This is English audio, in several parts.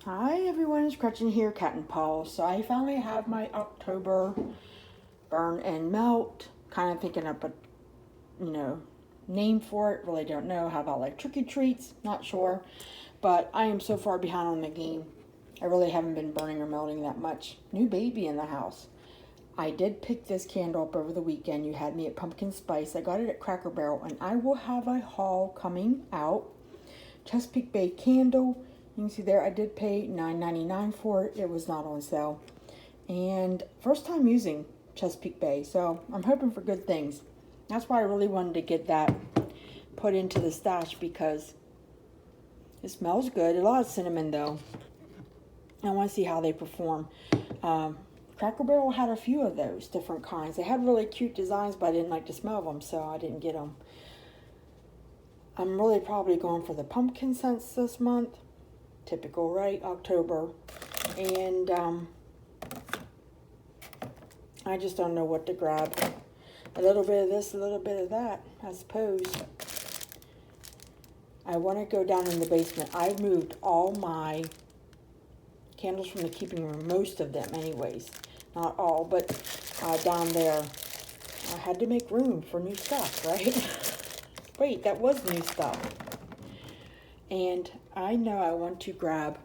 Hi everyone, it's Gretchen here, Catnpaws. So I finally have my October burn and melt. Kind of thinking up a, name for it. Really don't know. How about like trick or treats? Not sure. But I am so far behind on the game. I really haven't been burning or melting that much. New baby in the house. I did pick this candle up over the weekend. You had me at Pumpkin Spice. I got it at Cracker Barrel, and I will have a haul coming out. Chesapeake Bay candle. You can see there I did pay $9.99 for it. It was not on sale. And first time using Chesapeake Bay, so I'm hoping for good things. That's why I really wanted to get that put into the stash, because it smells good. A lot of cinnamon though. I want to see how they perform. Cracker Barrel had a few of those different kinds. They had really cute designs, but I didn't like the smell of them, so I didn't get them. I'm really probably going for the pumpkin scents this month. Typical, right? October. And I just don't know what to grab. A little bit of this, a little bit of that, I suppose. I want to go down in the basement. I've moved all my candles from the keeping room, most of them anyways. Not all, but down there. I had to make room for new stuff, right? Wait, that was new stuff. And I know I want to grab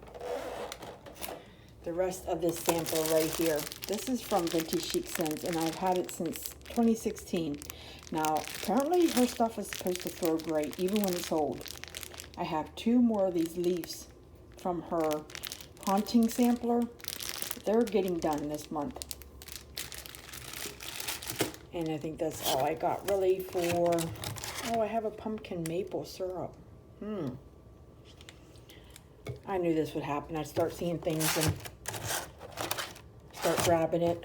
the rest of this sampler right here. This is from Vintage Chic Scents, and I've had it since 2016. Now, apparently her stuff is supposed to throw great, even when it's old. I have 2 more of these leaves from her Haunting sampler. They're getting done this month. And I think that's all I got really for... Oh, I have a pumpkin maple syrup. I knew this would happen. I'd start seeing things and start grabbing it.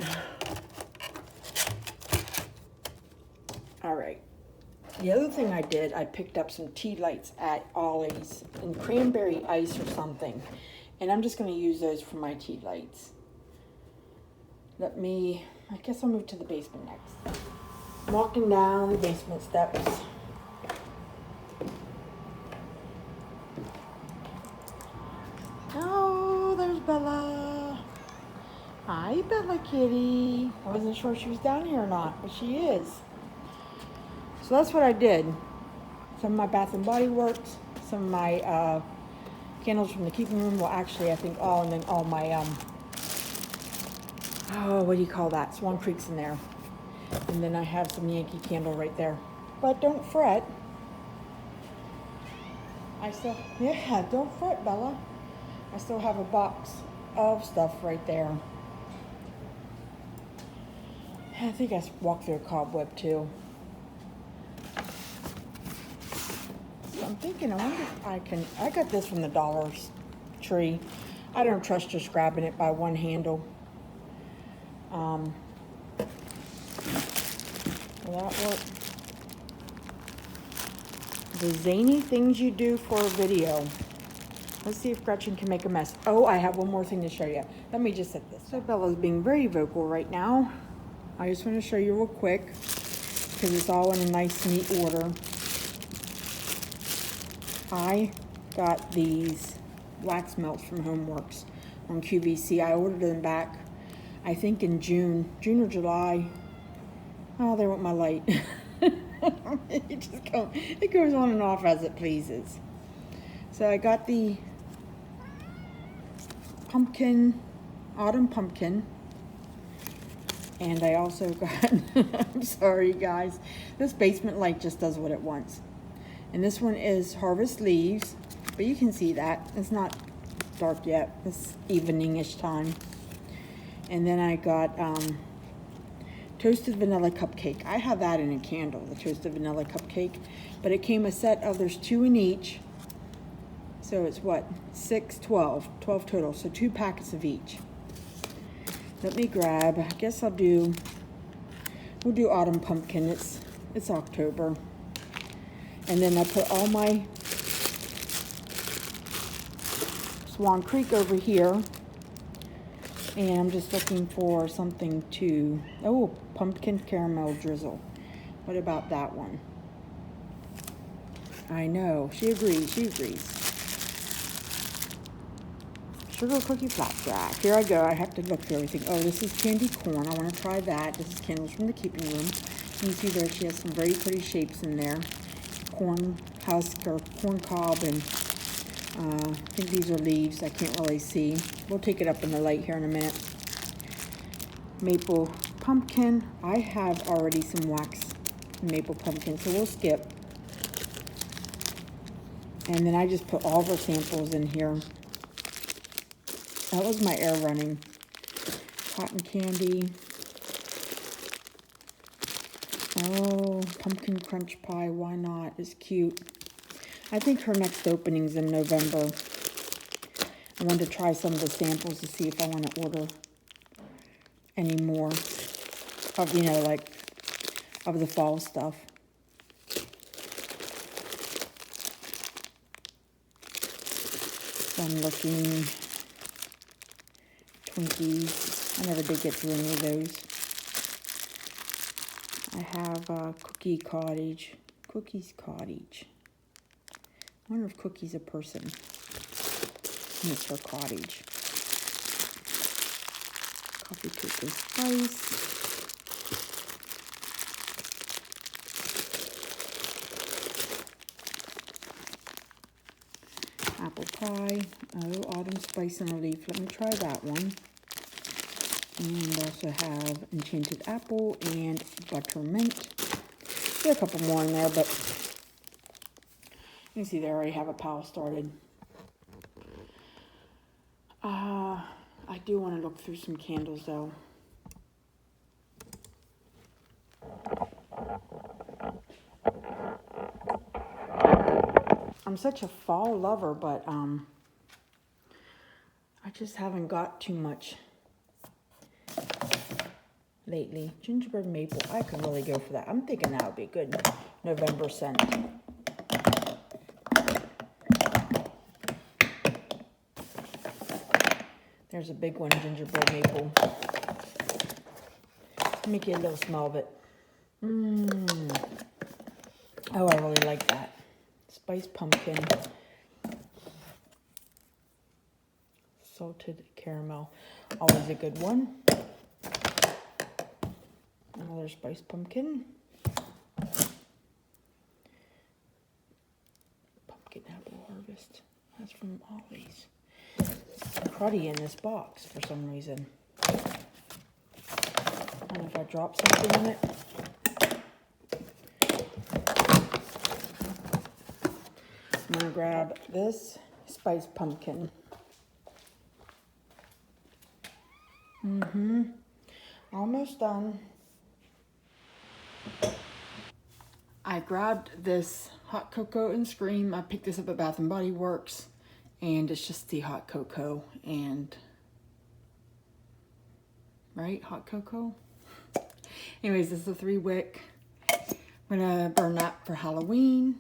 All right. The other thing I did, I picked up some tea lights at Ollie's in cranberry ice or something. And I'm just going to use those for my tea lights. I guess I'll move to the basement next. I'm walking down the basement steps. Oh, there's Bella. Hi, Bella Kitty. I wasn't sure she was down here or not, but she is. So that's what I did. Some of my Bath and Body Works, some of my candles from the keeping room. Well, actually, I think all, and then all my, what do you call that? Swan Creek's in there. And then I have some Yankee candle right there. But don't fret. Don't fret, Bella. I still have a box of stuff right there. I think I walked through a cobweb too. So I'm thinking, I wonder if I got this from the Dollar Tree. I don't trust just grabbing it by one handle. Will that work? The zany things you do for a video. Let's see if Gretchen can make a mess. Oh, I have one more thing to show you. Let me just set this. So Bella's being very vocal right now. I just want to show you real quick, because it's all in a nice, neat order. I got these wax melts from Homeworks on QVC. I ordered them back, I think in June or July. Oh, they want my light. It goes on and off as it pleases. So I got the autumn pumpkin, and I also got, I'm sorry guys, this basement light just does what it wants. And this one is harvest leaves, but you can see that it's not dark yet. It's evening-ish time. And then I got toasted vanilla cupcake. I have that in a candle, the toasted vanilla cupcake, but it came a set of, there's 2 in each. So it's what, 12 total, so 2 packets of each. Let me grab, I guess we'll do autumn pumpkin. It's October. And then I put all my Swan Creek over here. And I'm just looking for something to, pumpkin caramel drizzle. What about that one? I know, she agrees. Sugar cookie flapjack. Here I go. I have to look through everything. Oh, this is candy corn. I want to try that. This is Candles from the Keeping Room. You can see there she has some very pretty shapes in there. Corn husk or corn cob, and I think these are leaves. I can't really see. We'll take it up in the light here in a minute. Maple pumpkin. I have already some wax maple pumpkin, so we'll skip. And then I just put all of our samples in here. That was my air running. Cotton candy. Oh, pumpkin crunch pie. Why not? It's cute. I think her next opening's in November. I wanted to try some of the samples to see if I want to order any more of, you know, like, of the fall stuff. So I'm looking. Twinkies. I never did get through any of those. I have Cookies Cottage. I wonder if Cookie's a person. And it's her cottage. Coffee cake and spice. Apple pie. Oh, autumn spice and a leaf. Let me try that one. And also have enchanted apple and buttermint. There are a couple more in there, but you can see they already have a pile started. I do want to look through some candles though. I'm such a fall lover, but I just haven't got too much lately. Gingerbread maple, I could really go for that. I'm thinking that would be a good November scent. There's a big one, gingerbread maple. Let me get a little smell of it. Oh, I really like that. Spiced pumpkin. Salted caramel. Always a good one. Another spiced pumpkin. Pumpkin apple harvest. That's from Ollie's. It's cruddy in this box for some reason. I don't know if I dropped something in it. I'm going to grab this spiced pumpkin. Almost done. I grabbed this hot cocoa and Scream. I picked this up at Bath & Body Works. And it's just the hot cocoa and... Right? Hot cocoa? Anyways, this is a 3-wick. I'm going to burn that for Halloween.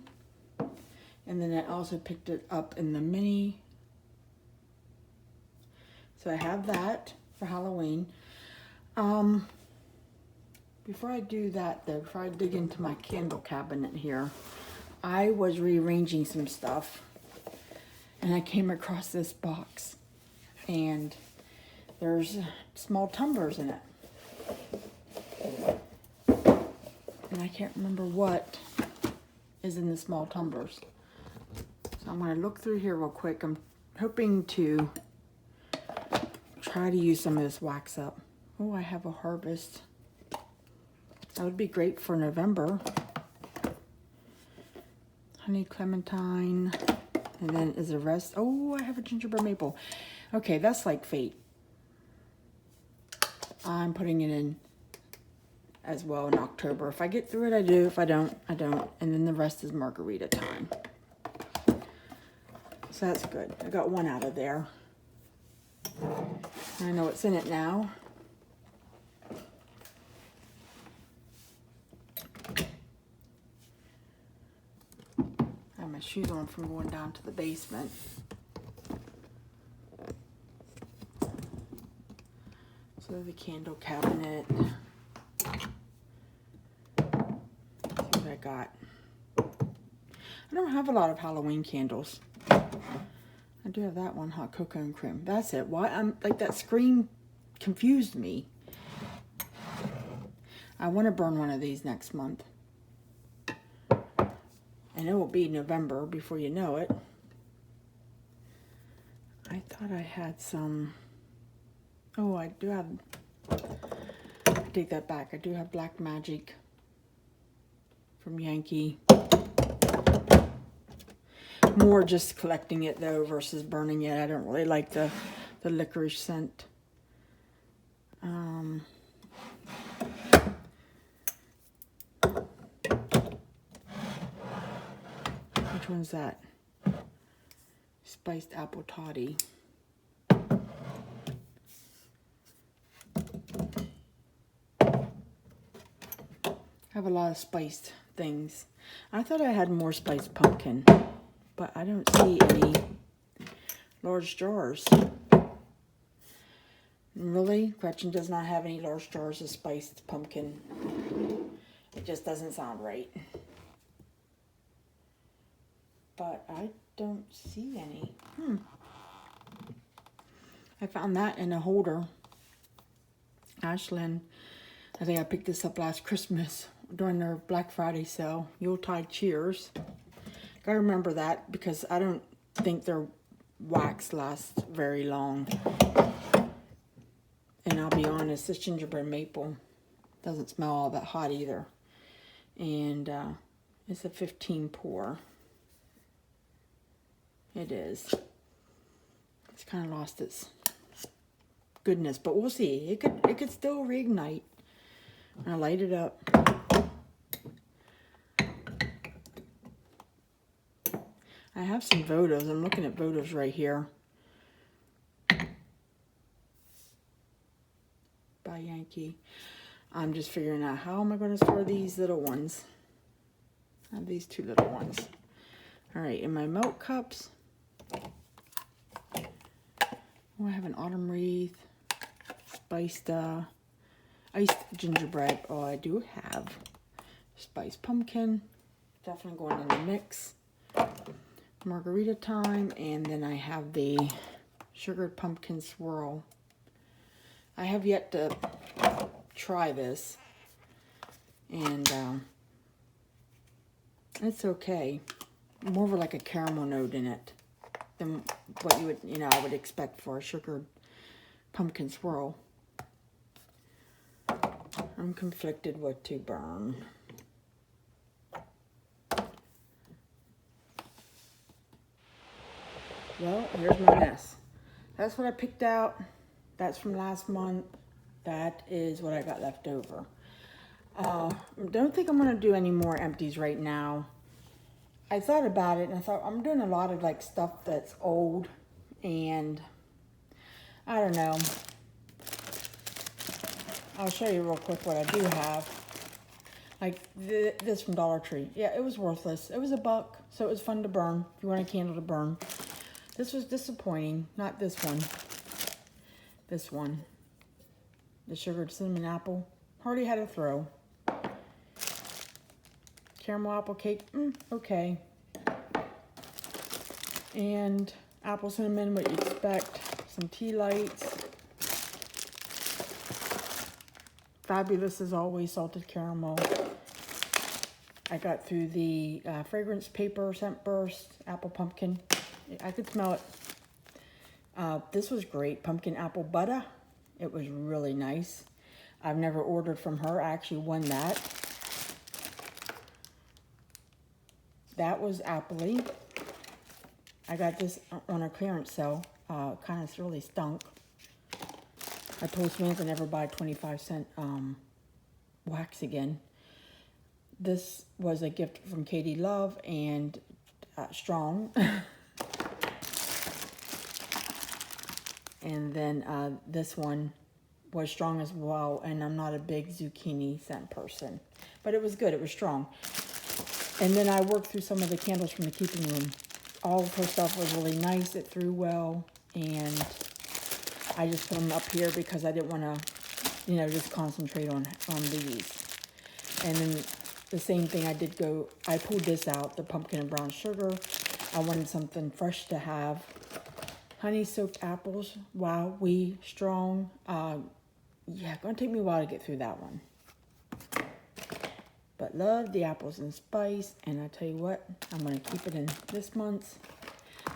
And then I also picked it up in the mini. So I have that for Halloween. Before I do that though, before I dig into my candle cabinet here, I was rearranging some stuff. And I came across this box. And there's small tumblers in it. And I can't remember what is in the small tumblers. So I'm going to look through here real quick. I'm hoping to try to use some of this wax up. Oh, I have a harvest. That would be great for November. Honey clementine. And then is the rest. Oh, I have a gingerbread maple. Okay, that's like fate. I'm putting it in as well in October. If I get through it, I do. If I don't, I don't. And then the rest is margarita time. So that's good. I got one out of there. I know what's in it now. I have my shoes on from going down to the basement. So the candle cabinet. Let's see what I got. I don't have a lot of Halloween candles. I I do have that one, hot cocoa and cream. That's it. Why? I'm like, that screen confused me. I want to burn one of these next month. And it will be November before you know it. I thought I had some. Oh, I do have. I take that back. I do have Black Magic from Yankee. More just collecting it though versus burning it. I don't really like the licorice scent. Which one's that? Spiced apple toddy. I have a lot of spiced things. I thought I had more spiced pumpkin, but I don't see any large jars. Really? Gretchen does not have any large jars of spiced pumpkin. It just doesn't sound right. But I don't see any. I found that in a holder. Ashlyn, I think I picked this up last Christmas during their Black Friday sale. Yuletide cheers. Gotta remember that because I don't think their wax lasts very long. And I'll be honest, this gingerbread maple doesn't smell all that hot either. And it's a 15 pour. It is. It's kind of lost its goodness, but we'll see. It could still reignite. I light it up. I have some votives. I'm looking at votives right here. By Yankee. I'm just figuring out how am I going to store these little ones. I have these two little ones. All right, in my milk cups. Oh, I have an autumn wreath. Spiced iced gingerbread. Oh, I do have spiced pumpkin. Definitely going in the mix. Margarita time. And then I have the sugared pumpkin swirl. I have yet to try this. And it's okay. More of like a caramel note in it than what you would, I would expect for a sugared pumpkin swirl. I'm conflicted what to burn. Well, here's my mess. That's what I picked out. That's from last month. That is what I got left over. Don't think I'm going to do any more empties right now. I thought about it and I thought I'm doing a lot of like stuff that's old and I don't know. I'll show you real quick what I do have. Like this from Dollar Tree. Yeah, it was worthless. It was $1, so it was fun to burn. If you want a candle to burn. This was disappointing. Not this one. This one. The sugared cinnamon apple. Hardly had a throw. Caramel apple cake. Okay. And apple cinnamon, what you expect. Some tea lights. Fabulous as always, salted caramel. I got through the fragrance paper, scent burst, apple pumpkin. I could smell it. This was great. Pumpkin apple butter. It was really nice. I've never ordered from her. I actually won that. That was appley. I got this on a clearance sale. Kind of really stunk. I told Samantha never buy 25-cent wax again. This was a gift from Katie Love and Strong. And then this one was strong as well. And I'm not a big zucchini scent person. But it was good. It was strong. And then I worked through some of the candles from the keeping room. All of her stuff was really nice. It threw well. And I just put them up here because I didn't want to, just concentrate on these. And then the same thing I pulled this out, the pumpkin and brown sugar. I wanted something fresh to have. Honey soaked apples. Wow, we strong. Yeah, gonna take me a while to get through that one. But love the apples and spice. And I tell you what, I'm gonna keep it in this month's.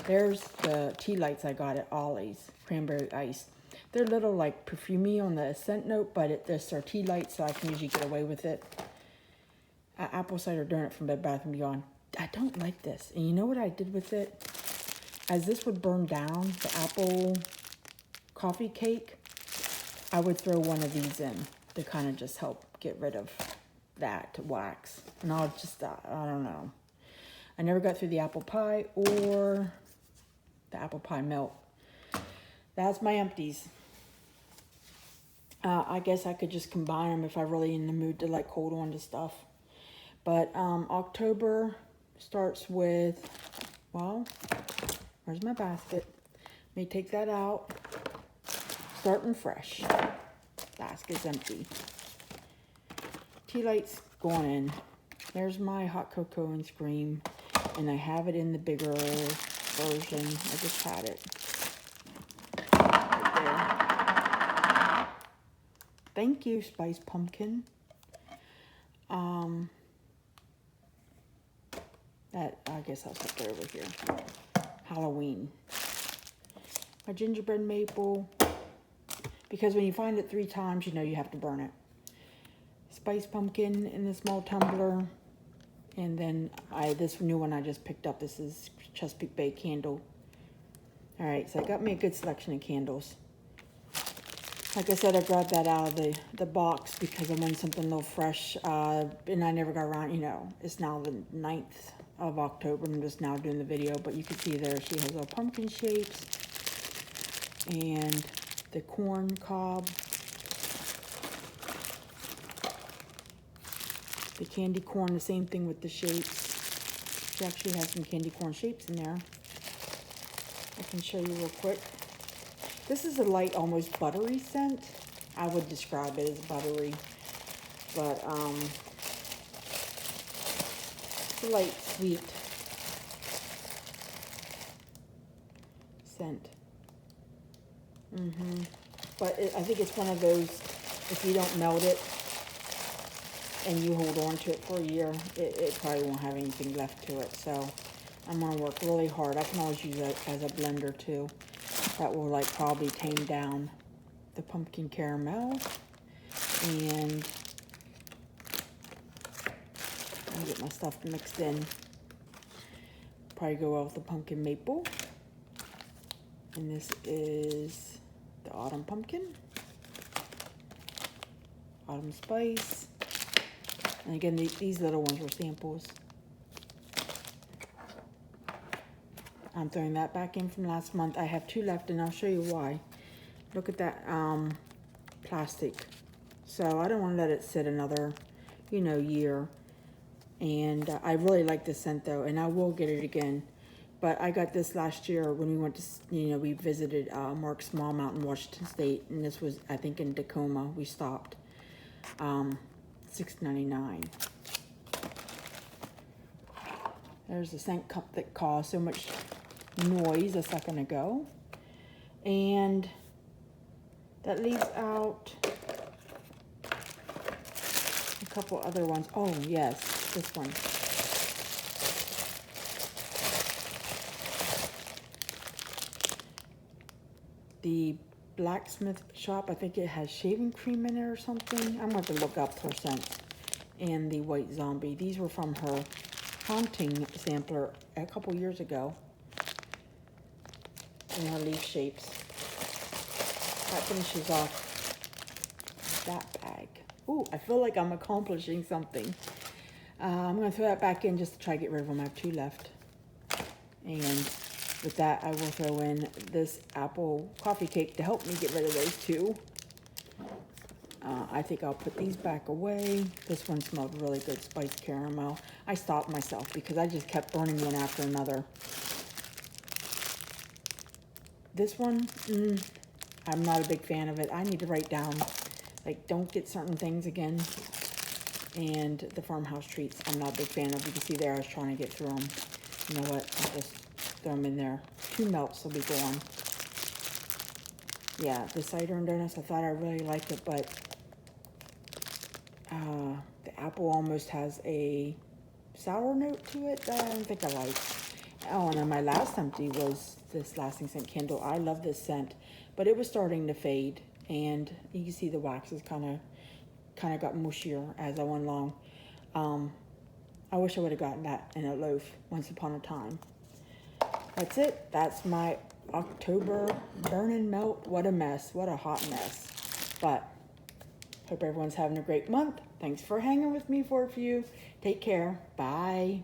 There's the tea lights I got at Ollie's, cranberry ice. They're a little like perfumey on the scent note, but they're tea lights, so I can usually get away with it. Apple cider donut from Bed Bath & Beyond. I don't like this. And you know what I did with it? As this would burn down, the apple coffee cake, I would throw one of these in to kind of just help get rid of that wax. And I'll just, I don't know. I never got through the apple pie or the apple pie melt. That's my empties. I guess I could just combine them if I'm really in the mood to like hold on to stuff. But October starts with, well, where's my basket? Let me take that out. Starting fresh. Basket's empty. Tea lights going in. There's my hot cocoa and scream. And I have it in the bigger version. I just had it. Right there. Thank you, Spice Pumpkin. I guess I'll put that over here. Halloween. My gingerbread maple. Because when you find it 3 times, you know you have to burn it. Spice pumpkin in the small tumbler. And then this new one I just picked up. This is Chesapeake Bay candle. Alright, so I got me a good selection of candles. Like I said, I grabbed that out of the box because I wanted something a little fresh. And I never got around, you know, it's now the 9th of October. I'm just now doing the video. But you can see there she has little pumpkin shapes. And the corn cob. The candy corn, the same thing with the shapes. She actually has some candy corn shapes in there. I can show you real quick. This is a light, almost buttery scent. I would describe it as buttery. But, it's a light, sweet scent. But I think it's one of those, if you don't melt it, and you hold on to it for a year, it probably won't have anything left to it. So I'm going to work really hard. I can always use it as a blender too. That will like probably tame down the pumpkin caramel. And I'll get my stuff mixed in. Probably go well with the pumpkin maple. And this is the autumn pumpkin. Autumn spice. And again, these little ones were samples. I'm throwing that back in from last month. I have 2 left, and I'll show you why. Look at that plastic. So I don't want to let it sit another, you know, year. And I really like this scent, though, and I will get it again. But I got this last year when we went to, you know, we visited Mark Smallmount in Washington State. And this was, I think, in Tacoma. We stopped. $6.99. There's the scent cup that caused so much noise a second ago. And that leaves out a couple other ones. Oh, yes, this one. The blacksmith shop, I think it has shaving cream in it or something. I'm going to look up her scent. And the white zombie. These were from her haunting sampler a couple years ago. In her leaf shapes. That finishes off that bag. Ooh, I feel like I'm accomplishing something. I'm going to throw that back in just to try to get rid of them. I have 2 left. And with that, I will throw in this apple coffee cake to help me get rid of those 2. I think I'll put these back away. This one smelled really good, spiced caramel. I stopped myself because I just kept burning one after another. This one, I'm not a big fan of it. I need to write down, like, don't get certain things again. And the farmhouse treats, I'm not a big fan of. You can see there, I was trying to get through them. You know what? I'll just throw them in there. 2 melts will be gone. Yeah, the cider and donuts, I thought I really liked it, but the apple almost has a sour note to it that I don't think I like. Oh, and then my last empty was this lasting scent candle. I love this scent, but it was starting to fade, and you can see the wax is kind of got mushier as I went along. I wish I would have gotten that in a loaf once upon a time. That's it. That's my October burn and melt. What a mess. What a hot mess. But hope everyone's having a great month. Thanks for hanging with me for a few. Take care. Bye.